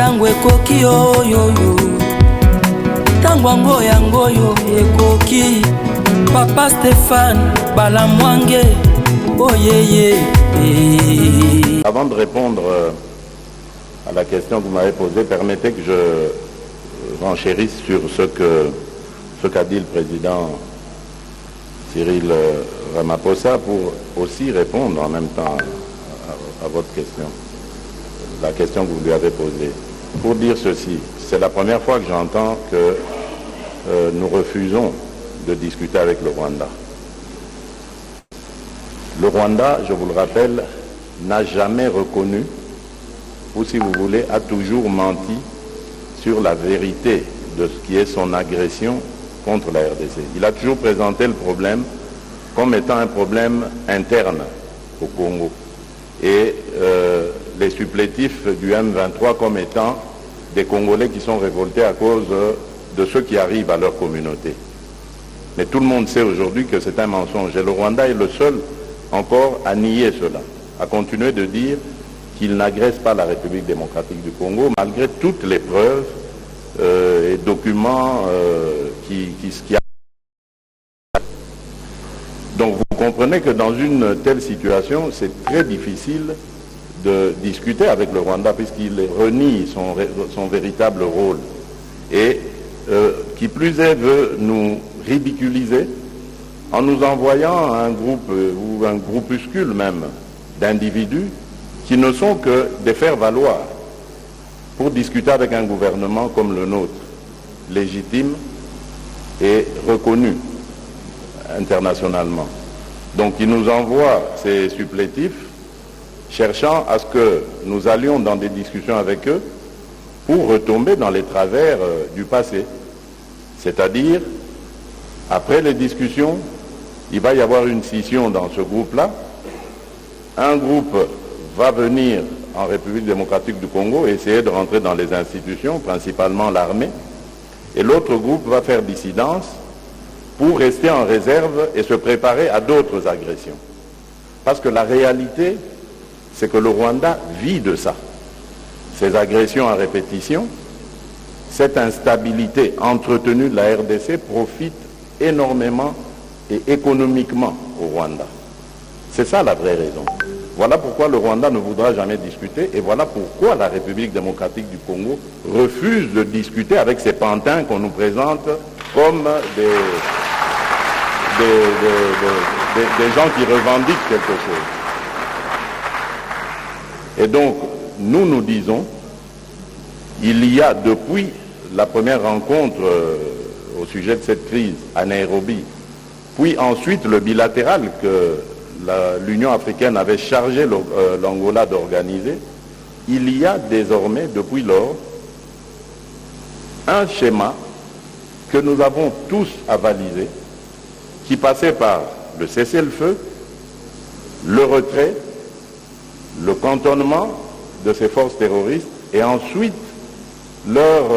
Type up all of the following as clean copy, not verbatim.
tango ekoki oyoyo tango yangoyo ekoki Papa Stéphane Balamwange oyeye. Avant de répondre à la question que vous m'avez posée, permettez que je renchérisse sur ce qu'a dit le président Cyril Ramaphosa pour aussi répondre en même temps à votre question, la question que vous lui avez posée. Pour dire ceci, c'est la première fois que j'entends que nous refusons de discuter avec le Rwanda. Le Rwanda, je vous le rappelle, n'a jamais reconnu, ou si vous voulez, a toujours menti sur la vérité de ce qui est son agression contre la RDC. Il a toujours présenté le problème comme étant un problème interne au Congo et les supplétifs du M23 comme étant des Congolais qui sont révoltés à cause de ceux qui arrivent à leur communauté. Mais tout le monde sait aujourd'hui que c'est un mensonge et le Rwanda est le seul encore à nier cela, à continuer de dire qu'il n'agresse pas la République démocratique du Congo malgré toutes les preuves et documents qui Donc vous comprenez que dans une telle situation, c'est très difficile de discuter avec le Rwanda puisqu'il renie son véritable rôle et qui plus est veut nous ridiculiser en nous envoyant un groupe ou un groupuscule même d'individus qui ne sont que des faire-valoir pour discuter avec un gouvernement comme le nôtre, légitime et reconnu internationalement. Donc ils nous envoient ces supplétifs cherchant à ce que nous allions dans des discussions avec eux pour retomber dans les travers du passé. C'est-à-dire, après les discussions, il va y avoir une scission dans ce groupe-là. Un groupe va venir en République démocratique du Congo et essayer de rentrer dans les institutions, principalement l'armée. Et l'autre groupe va faire dissidence pour rester en réserve et se préparer à d'autres agressions. Parce que la réalité, c'est que le Rwanda vit de ça. Ces agressions à répétition, cette instabilité entretenue de la RDC profite énormément et économiquement au Rwanda. C'est ça la vraie raison. Voilà pourquoi le Rwanda ne voudra jamais discuter et voilà pourquoi la République démocratique du Congo refuse de discuter avec ces pantins qu'on nous présente comme des gens qui revendiquent quelque chose. Et donc, nous disons, il y a depuis la première rencontre au sujet de cette crise à Nairobi, puis ensuite le bilatéral que l'Union africaine avait chargé l'Angola d'organiser, il y a désormais, depuis lors, un schéma que nous avons tous avalisé, qui passait par le cessez-le-feu, le retrait, le cantonnement de ces forces terroristes et ensuite leur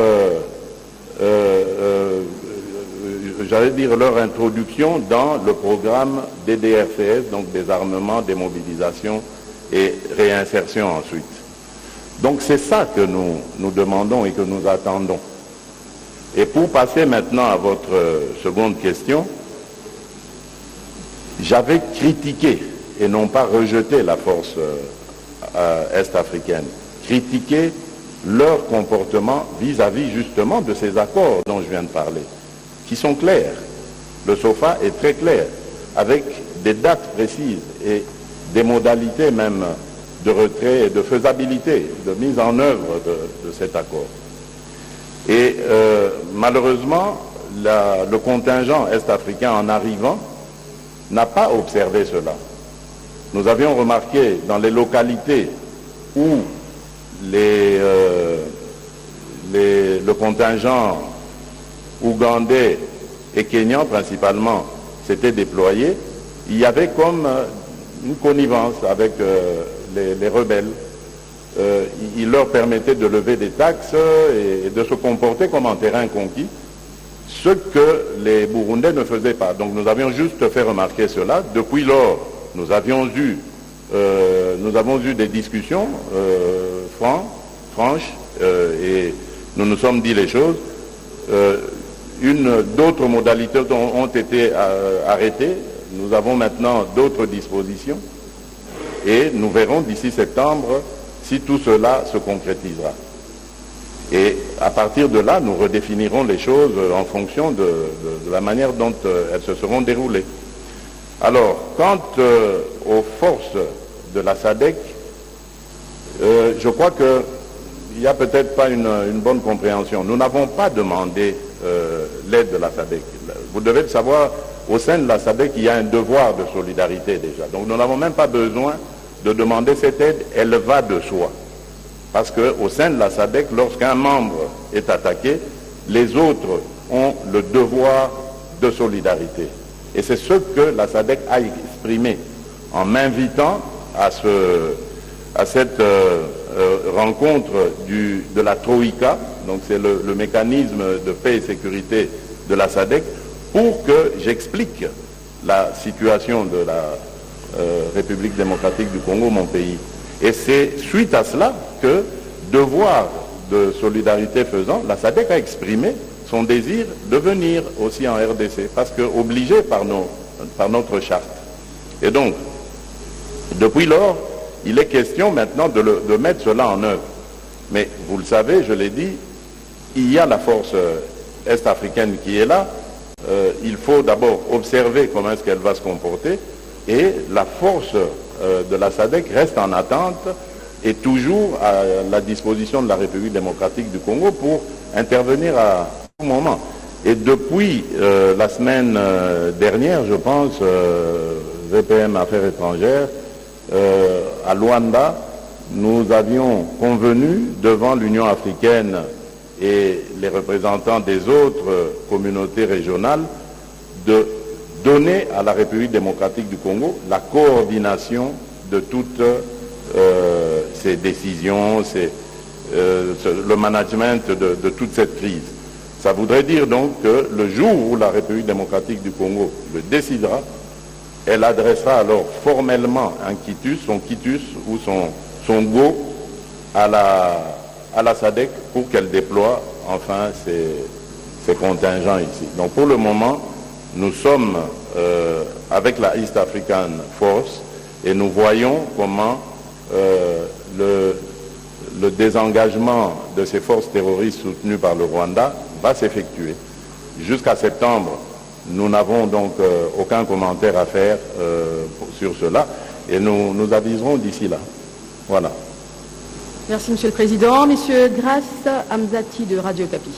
introduction dans le programme DDRCS, donc des armements, démobilisation et réinsertion ensuite. Donc c'est ça que nous demandons et que nous attendons. Et pour passer maintenant à votre seconde question, j'avais critiqué et non pas rejeté la force est-africaine, critiqué leur comportement vis-à-vis justement de ces accords dont je viens de parler, qui sont clairs. Le SOFA est très clair, avec des dates précises et des modalités même de retrait et de faisabilité, de mise en œuvre de cet accord. Et malheureusement, le contingent est-africain en arrivant n'a pas observé cela. Nous avions remarqué dans les localités où le contingent ougandais et kenyan principalement s'était déployé, il y avait comme une connivence avec les rebelles. Il leur permettait de lever des taxes et de se comporter comme en terrain conquis, ce que les Burundais ne faisaient pas. Donc nous avions juste fait remarquer cela. Depuis lors, nous avons eu des discussions francs franche et nous nous sommes dit les choses. D'autres modalités ont été arrêtées. Nous avons maintenant d'autres dispositions et nous verrons d'ici septembre si tout cela se concrétisera. Et à partir de là, nous redéfinirons les choses en fonction de la manière dont elles se seront déroulées. Alors, quant aux forces de la SADC, je crois qu'il n'y a peut-être pas une bonne compréhension. Nous n'avons pas demandé l'aide de la SADC. Vous devez le savoir, au sein de la SADC, il y a un devoir de solidarité déjà. Donc nous n'avons même pas besoin de demander cette aide, elle va de soi. Parce qu'au sein de la SADC, lorsqu'un membre est attaqué, les autres ont le devoir de solidarité. Et c'est ce que la SADC a exprimé en m'invitant à cette rencontre de la Troïka, donc c'est le mécanisme de paix et sécurité de la SADC, pour que j'explique la situation de la République démocratique du Congo, mon pays. Et c'est suite à cela que, devoir de solidarité faisant, la SADC a exprimé son désir de venir aussi en RDC, parce qu'obligé par notre charte. Et donc, depuis lors, il est question maintenant de mettre cela en œuvre. Mais vous le savez, je l'ai dit, il y a la force est-africaine qui est là. Il faut d'abord observer comment est-ce qu'elle va se comporter. Et la force de la SADC reste en attente et toujours à la disposition de la République démocratique du Congo pour intervenir à tout moment. Et depuis la semaine dernière, je pense, VPM Affaires étrangères, à Luanda, nous avions convenu devant l'Union africaine et les représentants des autres communautés régionales de donner à la République démocratique du Congo la coordination de toutes ces décisions, le management de toute cette crise. Ça voudrait dire donc que le jour où la République démocratique du Congo le décidera, elle adressera alors formellement son quitus ou son go à la SADC pour qu'elle déploie enfin ses contingents ici. Donc pour le moment, nous sommes avec la East African Force et nous voyons comment le désengagement de ces forces terroristes soutenues par le Rwanda va s'effectuer. Jusqu'à septembre, nous n'avons donc aucun commentaire à faire sur cela et nous aviserons d'ici là. Voilà. Merci Monsieur le Président. Monsieur Grace Amzati de Radio Okapi.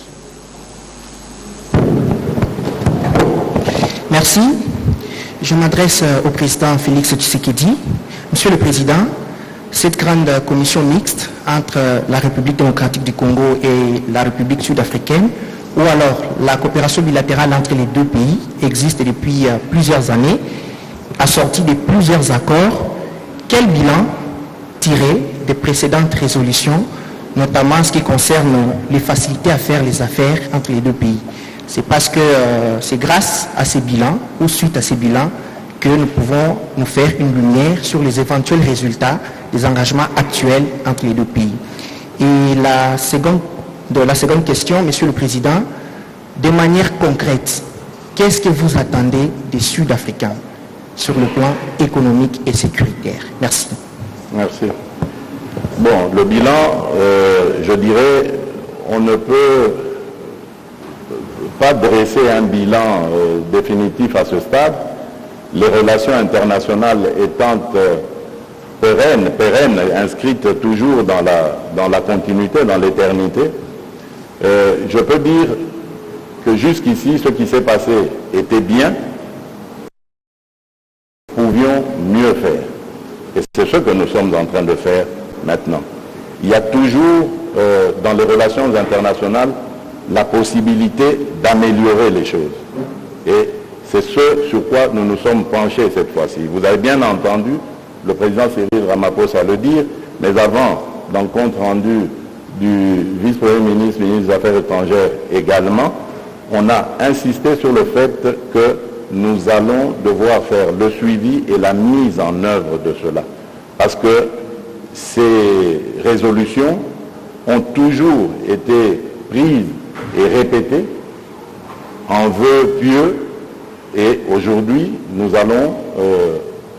Merci. Je m'adresse au président Félix Tshisekedi. Monsieur le Président, cette grande commission mixte entre la République démocratique du Congo et la République sud-africaine, ou alors la coopération bilatérale entre les deux pays, existe depuis plusieurs années, assortie de plusieurs accords. Quel bilan tirer des précédentes résolutions, notamment en ce qui concerne les facilités à faire les affaires entre les deux pays? C'est parce que c'est grâce à ces bilans, ou suite à ces bilans, que nous pouvons nous faire une lumière sur les éventuels résultats des engagements actuels entre les deux pays. Et la seconde question, Monsieur le Président, de manière concrète, qu'est-ce que vous attendez des Sud-Africains sur le plan économique et sécuritaire? Merci. Merci. Bon, le bilan, je dirais, on ne peut pas dresser un bilan définitif à ce stade. Les relations internationales étant pérennes, inscrites toujours dans la continuité, dans l'éternité, je peux dire que jusqu'ici, ce qui s'est passé était bien, nous pouvions mieux faire. Et c'est ce que nous sommes en train de faire maintenant. Il y a toujours, dans les relations internationales, la possibilité d'améliorer les choses. Et c'est ce sur quoi nous nous sommes penchés cette fois-ci. Vous avez bien entendu le président Cyril Ramaphosa le dire, mais avant, dans le compte rendu du vice-premier ministre, ministre des Affaires étrangères également, on a insisté sur le fait que nous allons devoir faire le suivi et la mise en œuvre de cela. Parce que ces résolutions ont toujours été prises et répétées en vœux pieux, et aujourd'hui nous allons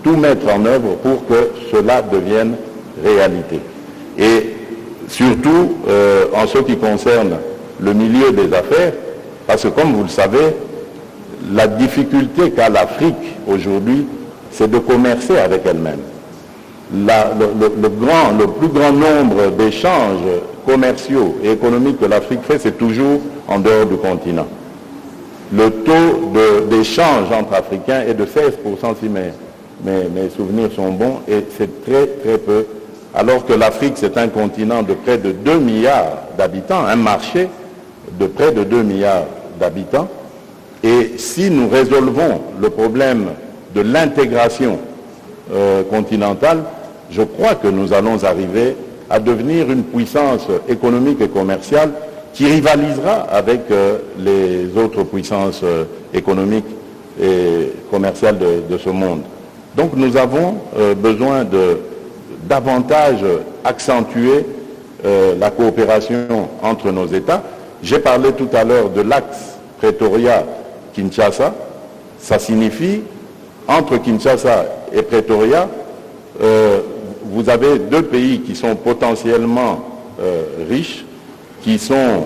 tout mettre en œuvre pour que cela devienne réalité. Et surtout en ce qui concerne le milieu des affaires, parce que comme vous le savez, la difficulté qu'a l'Afrique aujourd'hui, c'est de commercer avec elle-même. Le plus grand nombre d'échanges commerciaux et économiques que l'Afrique fait, c'est toujours en dehors du continent. Le taux d'échange entre Africains est de 16%, si mes souvenirs sont bons, et c'est très très peu, alors que l'Afrique, c'est un continent de près de 2 milliards d'habitants, un marché de près de 2 milliards d'habitants. Et si nous résolvons le problème de l'intégration continentale, je crois que nous allons arriver à devenir une puissance économique et commerciale qui rivalisera avec les autres puissances économiques et commerciales de ce monde. Donc nous avons besoin de davantage accentuer la coopération entre nos États. J'ai parlé tout à l'heure de l'axe Pretoria-Kinshasa. Ça signifie, entre Kinshasa et Pretoria, vous avez deux pays qui sont potentiellement riches, qui sont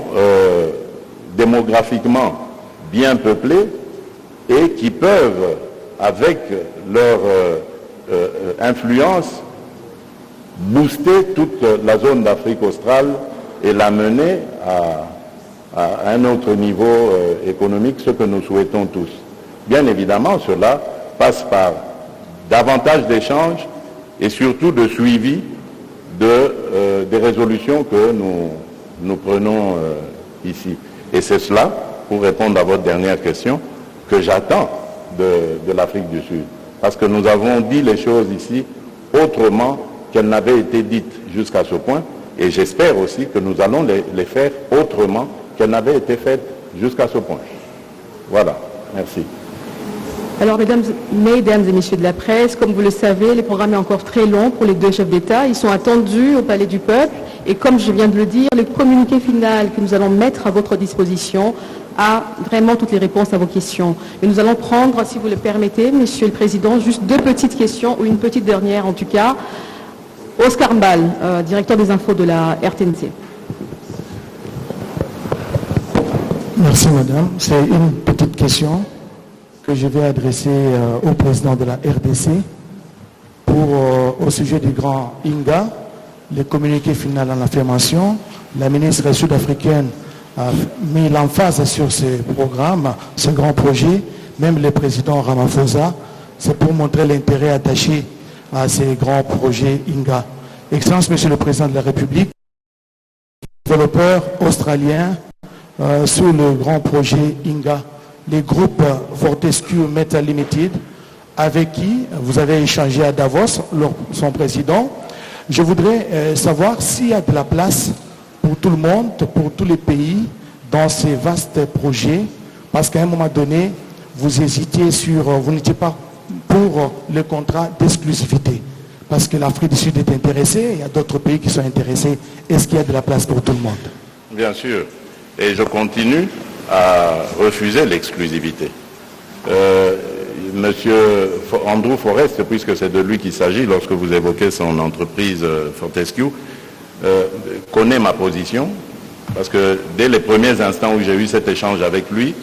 démographiquement bien peuplés et qui peuvent, avec leur influence, booster toute la zone d'Afrique australe et l'amener à un autre niveau économique, ce que nous souhaitons tous. Bien évidemment, cela passe par davantage d'échanges et surtout de suivi des résolutions que nous prenons ici. Et c'est cela, pour répondre à votre dernière question, que j'attends de l'Afrique du Sud. Parce que nous avons dit les choses ici autrement qu'elles n'avaient été dites jusqu'à ce point, et j'espère aussi que nous allons les faire autrement qu'elles n'avaient été faites jusqu'à ce point. Voilà, merci. Alors, mesdames et messieurs de la presse, comme vous le savez, le programme est encore très long pour les deux chefs d'État. Ils sont attendus au Palais du Peuple. Et comme je viens de le dire, le communiqué final que nous allons mettre à votre disposition a vraiment toutes les réponses à vos questions. Et nous allons prendre, si vous le permettez, Monsieur le Président, juste deux petites questions, ou une petite dernière en tout cas. Oscar Mbal, directeur des infos de la RTNC. Merci madame. C'est une petite question que je vais adresser au président de la RDC au sujet du grand Inga, le communiqué final en affirmation. La ministre sud-africaine a mis l'emphase sur ce programme, ce grand projet, même le président Ramaphosa, c'est pour montrer l'intérêt attaché à ces grands projets Inga. Excellence, Monsieur le Président de la République, développeur australien sur le grand projet Inga, les groupes Fortescue Metal Limited, avec qui vous avez échangé à Davos, son président. Je voudrais savoir s'il y a de la place pour tout le monde, pour tous les pays, dans ces vastes projets, parce qu'à un moment donné, vous hésitiez vous n'étiez pas pour le contrat d'exclusivité, parce que l'Afrique du Sud est intéressée, il y a d'autres pays qui sont intéressés. Est-ce qu'il y a de la place pour tout le monde? Bien sûr, et je continue à refuser l'exclusivité. Monsieur Andrew Forrest, puisque c'est de lui qu'il s'agit lorsque vous évoquez son entreprise Fortescue, connaît ma position, parce que dès les premiers instants où j'ai eu cet échange avec lui,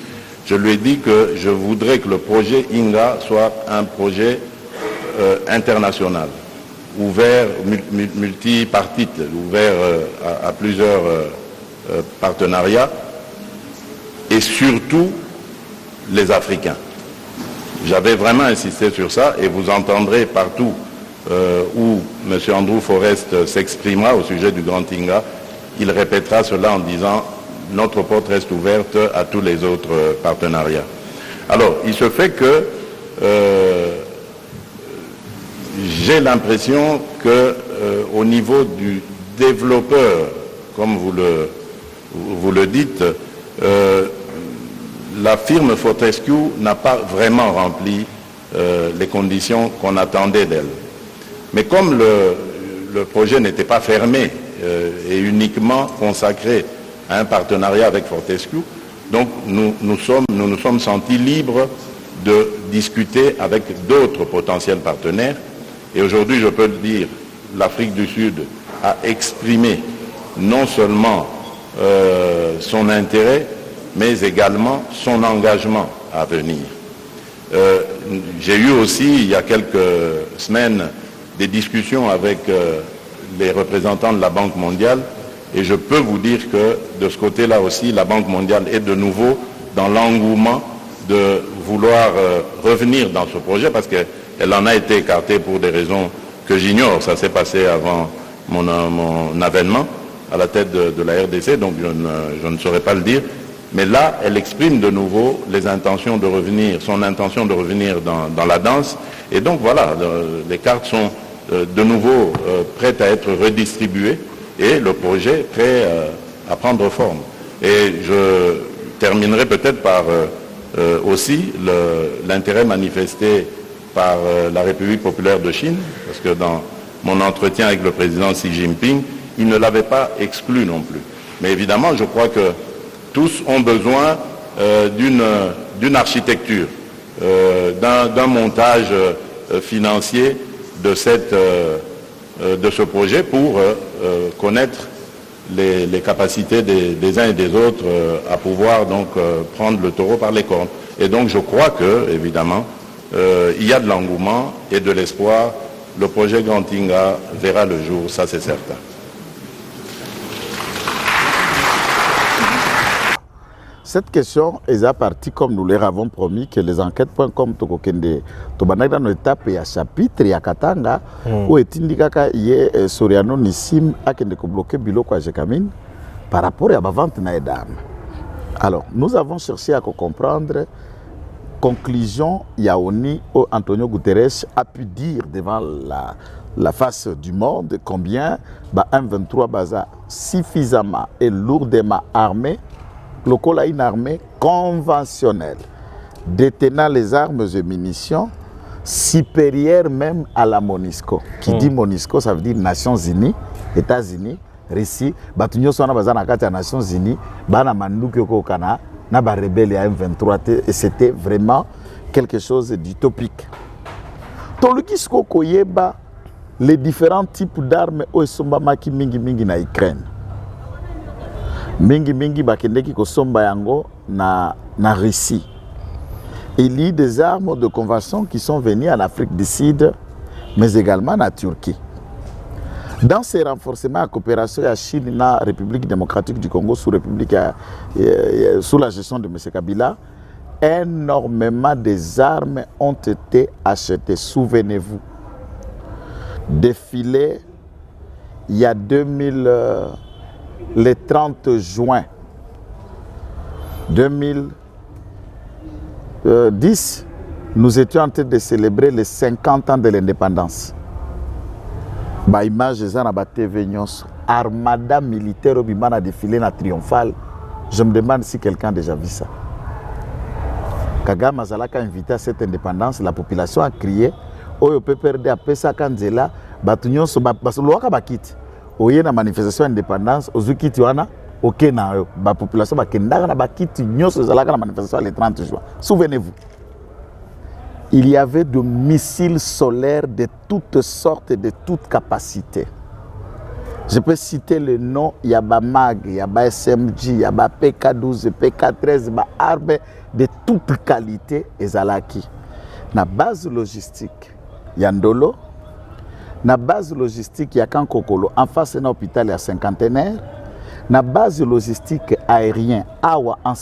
je lui ai dit que je voudrais que le projet Inga soit un projet international, ouvert, multipartite, ouvert à plusieurs partenariats, et surtout les Africains. J'avais vraiment insisté sur ça, et vous entendrez partout où M. Andrew Forrest s'exprimera au sujet du Grand Inga, il répétera cela en disant « Notre porte reste ouverte à tous les autres partenariats ». Alors, il se fait que j'ai l'impression qu'au niveau du développeur, comme vous le dites, la firme Fortescue n'a pas vraiment rempli les conditions qu'on attendait d'elle. Mais comme le projet n'était pas fermé et uniquement consacré à un partenariat avec Fortescue. Donc nous nous sommes sentis libres de discuter avec d'autres potentiels partenaires. Et aujourd'hui, je peux le dire, l'Afrique du Sud a exprimé non seulement son intérêt, mais également son engagement à venir. J'ai eu aussi, il y a quelques semaines, des discussions avec les représentants de la Banque mondiale, et je peux vous dire que de ce côté-là aussi, la Banque mondiale est de nouveau dans l'engouement de vouloir revenir dans ce projet, parce qu'elle en a été écartée pour des raisons que j'ignore. Ça s'est passé avant mon avènement à la tête de la RDC, donc je ne saurais pas le dire. Mais là, elle exprime de nouveau les intentions de revenir, son intention de revenir dans la danse. Et donc voilà, les cartes sont de nouveau prêtes à être redistribuées et le projet prêt à prendre forme. Et je terminerai peut-être par aussi l'intérêt manifesté par la République populaire de Chine, parce que dans mon entretien avec le président Xi Jinping, il ne l'avait pas exclu non plus. Mais évidemment, je crois que tous ont besoin d'une architecture, d'un montage financier de ce projet pour connaître les capacités des uns et des autres à pouvoir donc prendre le taureau par les cornes. Et donc je crois que, évidemment, il y a de l'engouement et de l'espoir. Le projet Grand Inga verra le jour, ça c'est certain. Cette question est à partir, comme nous leur avons promis, que les enquêtes.com tokokende tobanaki dans étape ya chapitre ya Katanga où etindikaka ye Soriano Nissim akende ko bloquer biloko ya Jekamine par rapport à la vente na d'armes. Alors, nous avons cherché à comprendre conclusion Yaoni où Antonio Guterres a pu dire devant la face du monde combien M23 baza suffisamment et lourdement armé. Le Col a une armée conventionnelle, détenant les armes et munitions supérieures même à la MONUSCO. Qui dit MONUSCO, ça veut dire Nations Unies, États-Unis, Russie. Batunyo sona bazana kati Nations Unies, bana manduki okokana na ba rebelle à M23 et c'était vraiment quelque chose d'utopique. Tolukisko koyeba les différents types d'armes au somba maki mingi na Ukraine. Mingi bakendeki kosomba yango na Russie. Il y a des armes de convention qui sont venues en Afrique du Sud, mais également en Turquie. Dans ces renforcements à coopération à Chine et la République démocratique du Congo sous la gestion de M. Kabila, énormément des armes ont été achetées. Souvenez-vous, défilé il y a le 30 juin 2010, nous étions en train de célébrer les 50 ans de l'indépendance. Ba image za na ba TV nyonso, armada militaire obimana défilé na triomphal. Je me demande si quelqu'un a déjà vu ça. Kagame azalaka invité à cette indépendance, la population a crié oyo PPRD a pesa kanzela batu nyonso basolwaka bakiti. Oye na manifestation d'indépendance, ozukiti wana ok na ba population bakendaka na bakiti nyonso zalaka na manifestation le 30 juin. Souvenez-vous. Il y avait de missiles solaires de toutes sortes et de toutes capacités. Je peux citer le nom, il y a MAG, il y a SMG, il y a PK-12, PK-13, il y a armes de toute qualité et zalaki. Na base logistique, il y a Ndolo. Na base logistique, il y a Kankokolo. En face, il y a un hôpital, il y a cinquantenaire. Na base logistique aérien, Awa, en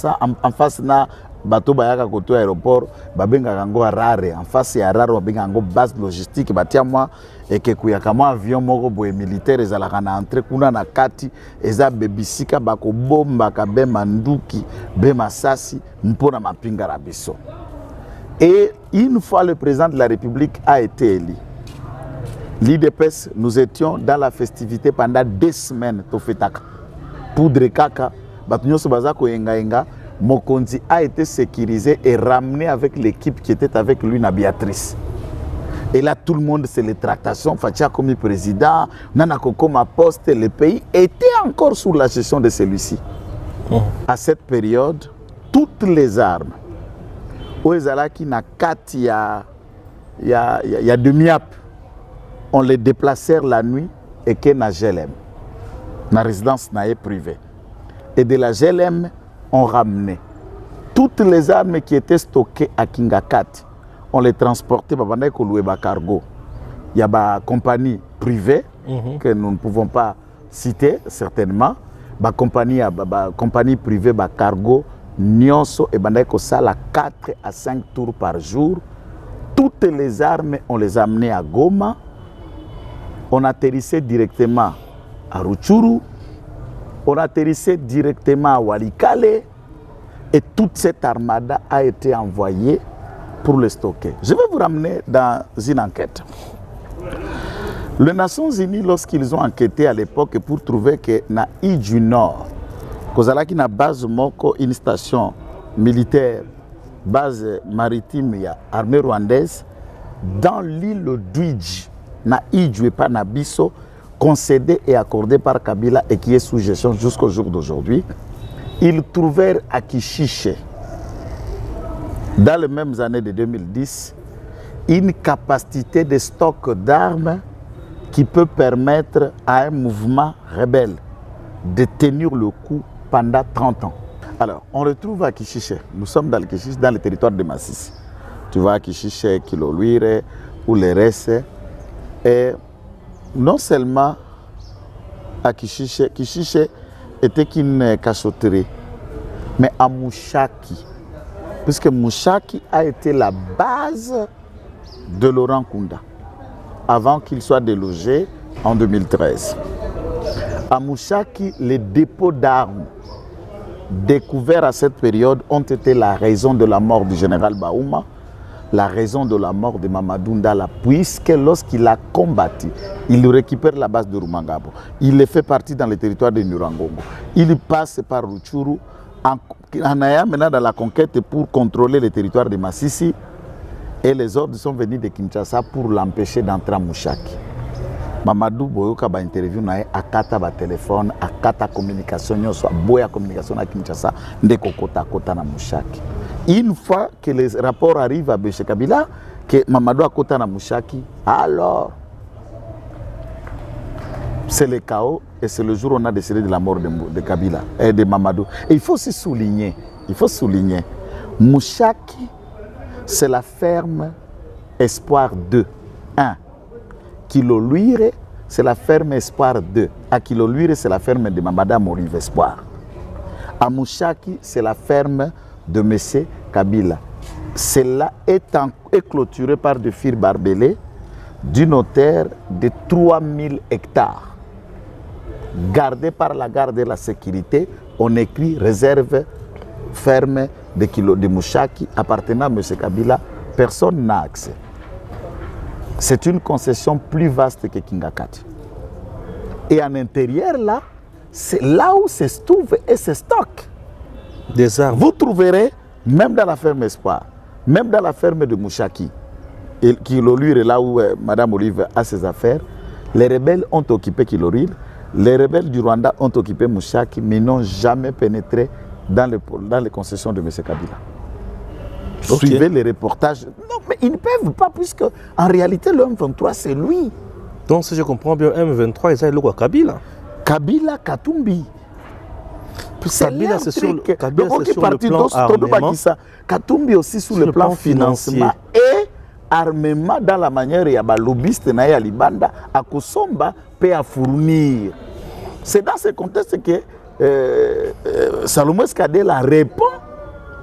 face, il y a bateau bayaka koto aéroport babenga kango rare en face ya rare babenga kango base logistique batia moi et que kuyaka mo avion moko boye militaire ezalaka na entrée kuna na kati eza bebisika bako bomba ka be manduki be masasi mpona mapinga na biso. Et une fois le président de la République a été élu, l'IDPS, nous étions dans la festivité pendant 2 semaines tofetaka poudre kaka batunyo so bazako yenga Mokonzi a été sécurisé et ramené avec l'équipe qui était avec lui, na Béatrice. Et là, tout le monde, c'est les tractations. Fatia comme président, Nanako comme poste, le pays était encore sous la gestion de celui-ci. À cette période, toutes les armes, Oezalaki na kat ya demi-ap, on les déplacèrent la nuit et que na GLM, na résidence naïe privée. Et de la GLM, on ramenait toutes les armes qui étaient stockées à Kingakat. On les transportait par le cargo. Il y a des compagnies privées que nous ne pouvons pas citer certainement. Des compagnies privées, des cargo, nyonso et bandeko sala 4 à 5 tours par jour. Toutes les armes, on les amenait à Goma. On atterrissait directement à Rutshuru. On atterrissait directement à Walikale. Et toute cette armada a été envoyée pour le stocker. Je vais vous ramener dans une enquête. Les Nations Unies, lorsqu'ils ont enquêté à l'époque pour trouver que na île du Nord, Kozalaki na base moko, une station militaire, base maritime, il y a armée rwandaise, dans l'île d'Uidji, na île du Panabiso, concédée et accordée par Kabila et qui est sous gestion jusqu'au jour d'aujourd'hui, ils trouvèrent à Kishiche, dans les mêmes années de 2010, une capacité de stock d'armes qui peut permettre à un mouvement rebelle de tenir le coup pendant 30 ans. Alors, on retrouve à Kishiche. Nous sommes dans le Kishiche, dans le territoire de Masisi. Tu vois, à Kishiche, Kiloluire, ou les restes. Et non seulement à Kishiche, Kishiche était qu'une cachotterie, mais à Mushaki. Puisque Mushaki a été la base de Laurent Nkunda, avant qu'il soit délogé en 2013. À Mushaki, les dépôts d'armes découverts à cette période ont été la raison de la mort du général Baouma, la raison de la mort de Mamadou Ndala, puisque lorsqu'il a combattu, il récupère la base de Rumangabo. Il fait partie dans le territoire de Nurangongo. Il passe par Rutshuru, en ayant maintenant dans la conquête pour contrôler le territoire de Masisi, et les ordres sont venus de Kinshasa pour l'empêcher d'entrer à Mushaki. Mamadou Boyoka ba interview na akata ba téléphone, akata communication nyonso, boya communication à Kinshasa, ndeko kota na Mushaki. Une fois que les rapports arrivent à Béché Kabila, que Mamadou a kota na Mushaki, alors c'est le chaos et c'est le jour où on a décidé de la mort de Kabila et de Mamadou. Et il faut aussi souligner, Mushaki, c'est la ferme Espoir 2. 1. Kiloluire, c'est la ferme Espoir 2. À Kiloluire, c'est la ferme de Mamada Morive Espoir. À Mushaki, c'est la ferme de M. Kabila. Celle-là est clôturée par des fils barbelés d'une hauteur de 3000 hectares. Gardée par la garde de la sécurité, on écrit réserve ferme de Mushaki appartenant à M. Kabila. Personne n'a accès. C'est une concession plus vaste que Kingakati. Et en intérieur, là, c'est là où se trouve et se stocke des armes. Vous trouverez, même dans la ferme Espoir, même dans la ferme de Mushaki, Kiloluire, là où Mme Olive a ses affaires, les rebelles ont occupé Kiloluire, les rebelles du Rwanda ont occupé Mushaki, mais n'ont jamais pénétré dans les concessions de M. Kabila. Okay. Suivez les reportages. Non, mais ils ne peuvent pas, puisque en réalité, le M23, c'est lui. Donc, si je comprends bien, M23, ils ont le Kabila. Kabila Katumbi. Kabila, c'est sur le plan armement. Katumbi aussi sur le plan financement et armement dans la manière, il y a des lobbyistes à Libanda, à Kosomba, peut à fournir. C'est dans ce contexte que Salomon Skadel répond,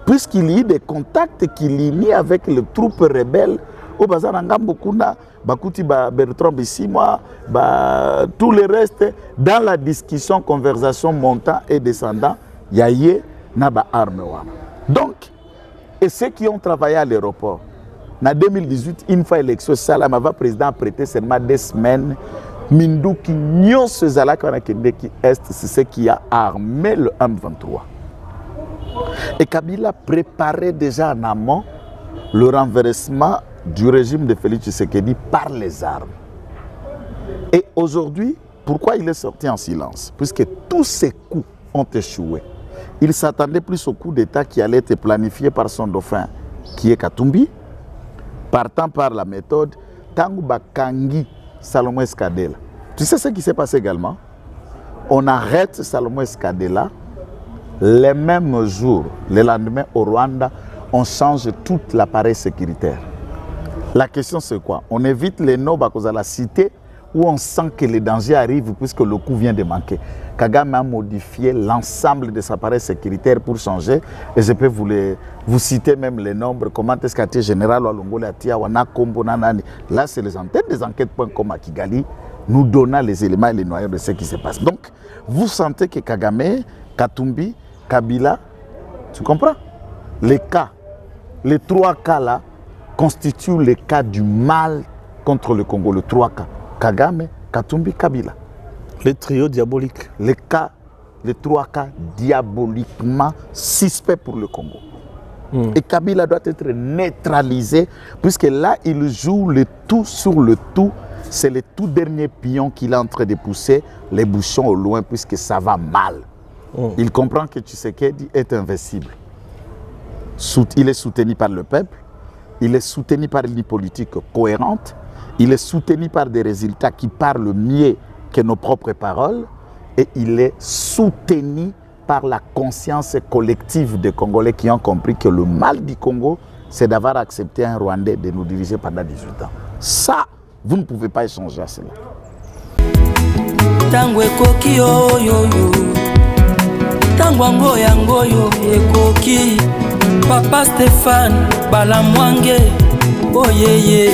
puisqu'il y a des contacts qu'il y a avec les troupes rebelles au bazar Ngambokuna, Bakuti Bertrand Bissimoa, tout le reste, dans la discussion, conversation montant et descendant, il y a eu Naba arme. Donc, et ceux qui ont travaillé à l'aéroport, en 2018, une fois l'élection, Salamava président a prêté seulement 2 semaines. Mindouki Nyon Sezalak qui est ce qui a armé le M23. Et Kabila préparait déjà en amont le renversement du régime de Félix Tshisekedi par les armes. Et aujourd'hui, pourquoi il est sorti en silence? Puisque tous ces coups ont échoué. Il s'attendait plus au coup d'État qui allait être planifié par son dauphin, qui est Katumbi, partant par la méthode Tangu Bakangi Salomon Escadela. Tu sais ce qui s'est passé également? On arrête Salomon Escadela, les mêmes jours, le lendemain au Rwanda, on change tout l'appareil sécuritaire. La question c'est quoi? On évite les noms à la cité où on sent que les dangers arrivent puisque le coup vient de manquer. Kagame a modifié l'ensemble de ses appareils sécuritaires pour changer. Et je peux vous citer même les nombres. Comment est-ce qu'a été général Walongo Latia, Wana Kombo Nanani. Là, c'est les antennes des enquêtes.com à Kigali nous donnant les éléments et les noyaux de ce qui se passe. Donc, vous sentez que Kagame, Katumbi, Kabila, tu comprends? Les cas, les 3 cas là, constituent les cas du mal contre le Congo. Les 3 cas. Kagame, Katumbi, Kabila. Les trios diaboliques. Les 3 cas diaboliquement suspects pour le Congo. Et Kabila doit être neutralisé, puisque là, il joue le tout sur le tout. C'est le tout dernier pion qu'il est en train de pousser les bouchons au loin, puisque ça va mal. Il comprend que Tshisekedi est invincible. Il est soutenu par le peuple, il est soutenu par une politique cohérente, il est soutenu par des résultats qui parlent mieux que nos propres paroles, et il est soutenu par la conscience collective des Congolais qui ont compris que le mal du Congo, c'est d'avoir accepté un Rwandais de nous diriger pendant 18 ans. Ça, vous ne pouvez pas échanger à cela. Tango ekoki oyoyo, tango ngoyo ekoki, Papa Stéphane Balamwange, oyeye.